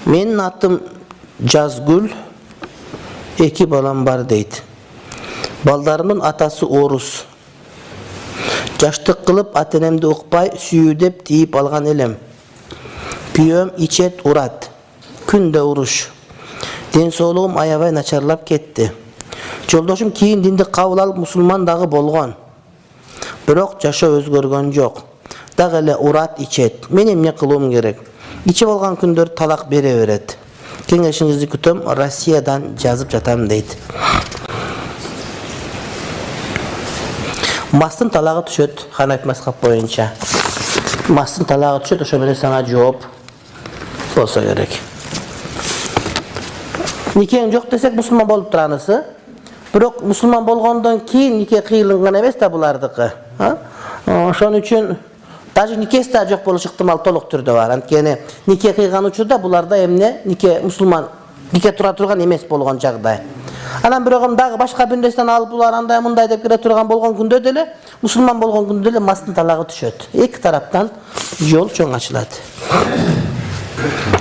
Менин атым Жазгүл, 2 балам бар дейт. Балдарымдын атасы орус. Жаштык кылып ата-энемди укпай сүйүүдеп тийип алган элем. Күйөөм ичет, урат. Күндө уруш. Ден соолугум аябай начарлап кетти. Жолдошум кийин динди кабыл алып мусулман дагы болгон. Бирок жашоо өзгөргөн жок. Дагы эле урат, ичет. Мен эмне кылуум керек? Ичип алган күндөр талак бере берет. Кеңешиңизди күтөм, Россиядан жазып жатам дейт. Мастын талагы түшөт, Ханафи мазхаб боюнча. Мастын талагы түшөт, ошо менен сага жооп болсо керек. Никең жок десек мусулман болуп туранысы. Бирок мусулман болгондон кийин нике кыйылган эмес да булардыкы. Ошон үчүн даже никеси да жок болуш ыктымал толук түрдө бар. Анткени нике кыйган учурда буларда эмне нике мусулман нике тура турган эмес болгон жагдай. Анан бирок дагы башка бүндөстөн алып булар андай мындай деп кире турган болгон күндө деле мусулман болгон күндө деле мастын талагы түшөт. Эки тараптан жол чоң ачылат.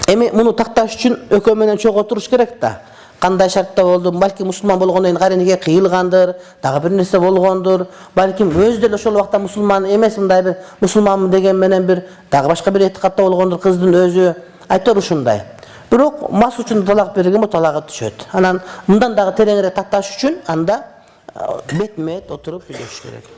Эми муну такташ үчүн экөө менен чогуу туруш керек да. Кандай шартта болду? Балки мусулман болгондон кийин кайра кыйылгандыр, дагы бир нерсе болгондур. Балким өзү деле ошол убакта мусулман эмес, мындай бир мусулманмын деген менен бир дагы башка бир этикатта болгондур кыздын өзү. Айтор ушундай. Бирок мас үчүн талак берген бу талагы түшөт. Анан мындан дагы тереңирээк такташ үчүн анда бетме-бет отуруп сүйлөшүш керек.